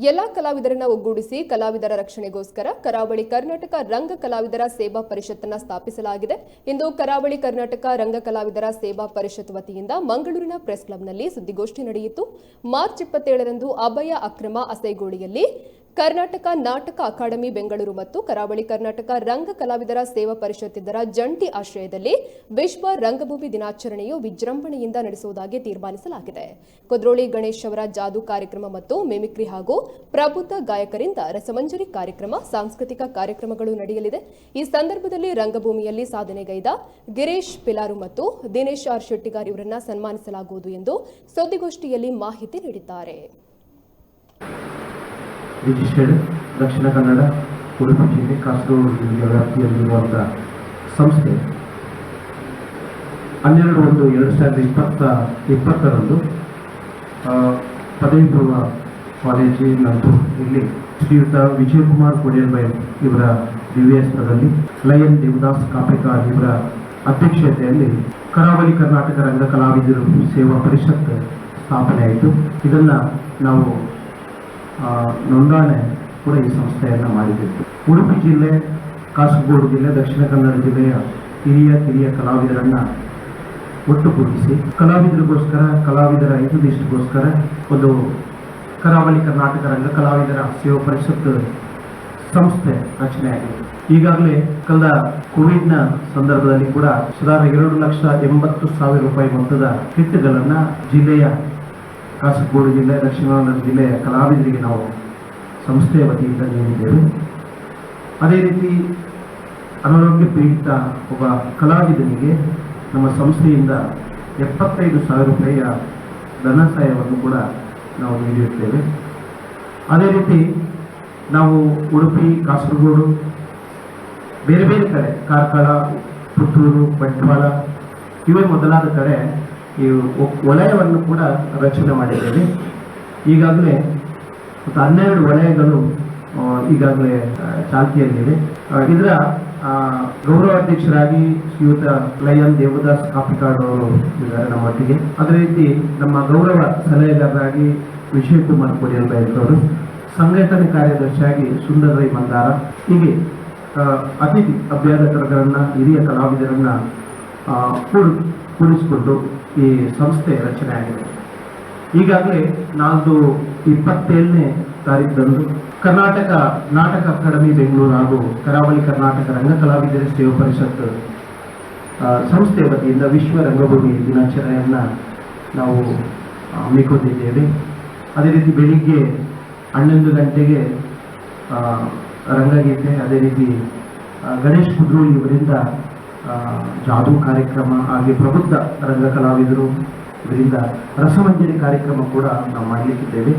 ಎಲ್ಲ ಕಲಾವಿದರನ್ನ ಒಗ್ಗೂಡಿಸಿ ಕಲಾವಿದರ ರಕ್ಷಣೆಗೋಸ್ಕರ ಕರಾವಳಿ ಕರ್ನಾಟಕ ರಂಗ ಕಲಾವಿದರ ಸೇವಾ ಪರಿಷತ್ತನ್ನು ಸ್ಥಾಪಿಸಲಾಗಿದೆ. ಇಂದು ಕರಾವಳಿ ಕರ್ನಾಟಕ ರಂಗ ಕಲಾವಿದರ ಸೇವಾ ಪರಿಷತ್ ವತಿಯಿಂದ ಮಂಗಳೂರಿನ ಪ್ರೆಸ್ ಕ್ಲಬ್ನಲ್ಲಿ ಸುದ್ದಿಗೋಷ್ಠಿ ನಡೆಯಿತು. ಮಾರ್ಚ್ 27ರಂದು ಅಭಯ ಅಕ್ರಮ ಅಸೈಗೋಳಿಯಲ್ಲಿ ಕರ್ನಾಟಕ ನಾಟಕ ಅಕಾಡೆಮಿ ಬೆಂಗಳೂರು ಮತ್ತು ಕರಾವಳಿ ಕರ್ನಾಟಕ ರಂಗ ಕಲಾವಿದರ ಸೇವಾ ಪರಿಷತ್ತಿದ್ದರ ಜಂಟಿ ಆಶ್ರಯದಲ್ಲಿ ವಿಶ್ವ ರಂಗಭೂಮಿ ದಿನಾಚರಣೆಯು ವಿಜೃಂಭಣೆಯಿಂದ ನಡೆಸುವುದಾಗಿ ತೀರ್ಮಾನಿಸಲಾಗಿದೆ. ಕುದ್ರೋಳಿ ಗಣೇಶ್ ಅವರ ಜಾದೂ ಕಾರ್ಯಕ್ರಮ ಮತ್ತು ಮಿಮಿಕ್ರಿ ಹಾಗೂ ಪ್ರಬುದ್ಧ ಗಾಯಕರಿಂದ ರಸಮಂಜರಿ ಕಾರ್ಯಕ್ರಮ, ಸಾಂಸ್ಕೃತಿಕ ಕಾರ್ಯಕ್ರಮಗಳು ನಡೆಯಲಿದೆ. ಈ ಸಂದರ್ಭದಲ್ಲಿ ರಂಗಭೂಮಿಯಲ್ಲಿ ಸಾಧನೆಗೈದ ಗಿರೀಶ್ ಪಿಲಾರು ಮತ್ತು ದಿನೇಶ್ ಆರ್ ಶೆಟ್ಟಿಗಾರ್ ಇವರನ್ನ ಸನ್ಮಾನಿಸಲಾಗುವುದು ಎಂದು ಸುದ್ದಿಗೋಷ್ಠಿಯಲ್ಲಿ ಮಾಹಿತಿ ನೀಡಿದ್ದಾರೆ. ರಿಜಿಸ್ಟರ್ಡ್ ದಕ್ಷಿಣ ಕನ್ನಡ ಉಡುಪಿ ಜಿಲ್ಲೆ ಕಾಸರಗೋಡು ಜಿಲ್ಲೆಯ ವ್ಯಾಪ್ತಿಯಲ್ಲಿರುವಂತಹ ಸಂಸ್ಥೆ 12/1/2020 ಪದವಿ ಪೂರ್ವ ಕಾಲೇಜಿನಂದು ಇಲ್ಲಿ ಶ್ರೀಯುತ ವಿಜಯಕುಮಾರ್ ಕೊಡಿಯಲ್ಬೈ ಇವರ ದಿವ್ಯಸ್ಥದಲ್ಲಿ ಲಯನ್ ದೇವದಾಸ್ ಕಾಪೇಕಾರ್ ಇವರ ಅಧ್ಯಕ್ಷತೆಯಲ್ಲಿ ಕರಾವಳಿ ಕರ್ನಾಟಕ ರಂಗ ಕಲಾವಿದರು ಸೇವಾ ಪರಿಷತ್ ಸ್ಥಾಪನೆ ಆಯಿತು. ಇದನ್ನು ನಾವು ನೋಂದಣಿ ಕೂಡ ಈ ಸಂಸ್ಥೆಯನ್ನು ಮಾಡಿದ್ದೇವೆ. ಉಡುಪಿ ಜಿಲ್ಲೆ, ಕಾಸರಗೋಡು ಜಿಲ್ಲೆ, ದಕ್ಷಿಣ ಕನ್ನಡ ಜಿಲ್ಲೆಯ ಹಿರಿಯ ಕಲಾವಿದರನ್ನು ಒಟ್ಟುಗೂಡಿಸಿ ಕಲಾವಿದರಿಗೋಸ್ಕರ, ಕಲಾವಿದರ ಹಿತದೃಷ್ಟಿಗೋಸ್ಕರ ಒಂದು ಕರಾವಳಿ ಕರ್ನಾಟಕ ರಂಗ ಕಲಾವಿದರ ಸೇವಾ ಪರಿಷತ್ ಸಂಸ್ಥೆ ರಚನೆಯಾಗಿದೆ. ಈಗಾಗಲೇ ಕಳೆದ ಕೋವಿಡ್ನ ಸಂದರ್ಭದಲ್ಲಿ ಕೂಡ ಸುಮಾರು 2,80,000 ರೂಪಾಯಿ ಮೊತ್ತದ ಕಿಟ್ಗಳನ್ನು ಜಿಲ್ಲೆಯ ಕಾಸರಗೋಡು ಜಿಲ್ಲೆ, ದಕ್ಷಿಣ ಕನ್ನಡ ಜಿಲ್ಲೆಯ ಕಲಾವಿದರಿಗೆ ನಾವು ಸಂಸ್ಥೆಯ ವತಿಯಿಂದ ನೀಡಿದ್ದೇವೆ. ಅದೇ ರೀತಿ ಅನಾರೋಗ್ಯ ಪೀಡಿತ ಒಬ್ಬ ಕಲಾವಿದನಿಗೆ ನಮ್ಮ ಸಂಸ್ಥೆಯಿಂದ 75,000 ರೂಪಾಯಿಯ ಧನ ಸಹಾಯವನ್ನು ಕೂಡ ನಾವು ನೀಡಿರುತ್ತೇವೆ. ಅದೇ ರೀತಿ ನಾವು ಉಡುಪಿ, ಕಾಸರಗೋಡು, ಬೇರೆ ಬೇರೆ ಕಡೆ ಕಾರ್ಕಳ, ಪುತ್ತೂರು, ಬಂಟ್ವಾಳ ಇವೇ ಮೊದಲಾದ ಕಡೆ ಈ ವಲಯವನ್ನು ಕೂಡ ರಚನೆ ಮಾಡಿದ್ದೇವೆ. ಈಗಾಗಲೇ 12 ವಲಯಗಳು ಈಗಾಗಲೇ ಚಾಲ್ತಿಯಲ್ಲಿದೆ. ಇದರ ಗೌರವಾಧ್ಯಕ್ಷರಾಗಿ ಶ್ರೀಯುತ ಲಯನ್ ದೇವದಾಸ್ ಕಾಪೇಕಾರ್ ಅವರು ಇದ್ದಾರೆ ನಮ್ಮೊಟ್ಟಿಗೆ. ಅದೇ ರೀತಿ ನಮ್ಮ ಗೌರವ ಸಲಹೆಗಾರರಾಗಿ ವಿಜಯಕುಮಾರ್ ಕೊಡಿಯಲ್ಬೈ ಅವರು, ಸಂಘಟನೆ ಕಾರ್ಯದರ್ಶಿಯಾಗಿ ಸುಂದರ್ ರೈ ಮಂದಾರ, ಹೀಗೆ ಅತಿಥಿ ಅಭ್ಯಾಸಕರನ್ನು, ಹಿರಿಯ ಕಲಾವಿದರನ್ನು ಕೂಡಿಸಿಕೊಂಡು ಈ ಸಂಸ್ಥೆ ರಚನೆ ಆಗಿದೆ. ಈಗಾಗಲೇ 27ನೇ ತಾರೀಖಂದು ಕರ್ನಾಟಕ ನಾಟಕ ಅಕಾಡೆಮಿ ಬೆಂಗಳೂರು ಹಾಗೂ ಕರಾವಳಿ ಕರ್ನಾಟಕ ರಂಗ ಕಲಾವಿದರ ಸೇವಾ ಪರಿಷತ್ ಸಂಸ್ಥೆಯ ವತಿಯಿಂದ ವಿಶ್ವ ರಂಗಭೂಮಿ ದಿನಾಚರಣೆಯನ್ನು ನಾವು ಹಮ್ಮಿಕೊಂಡಿದ್ದೇವೆ. ಅದೇ ರೀತಿ ಬೆಳಿಗ್ಗೆ 11 ಗಂಟೆಗೆ ರಂಗಗೀತೆ, ಅದೇ ರೀತಿ ಗಣೇಶ್ ಕುದ್ರೋಳಿ ಇವರಿಂದ ಜಾದೂ ಕಾರ್ಯಕ್ರಮ, ಹಾಗೆ ಪ್ರಬುದ್ಧ ರಂಗ ಕಲಾವಿದರು ಇವರಿಂದ ರಸಮಂಜರಿ ಕಾರ್ಯಕ್ರಮ ಕೂಡ ನಾವು ಮಾಡಲಿಕ್ಕಿದ್ದೇವೆ.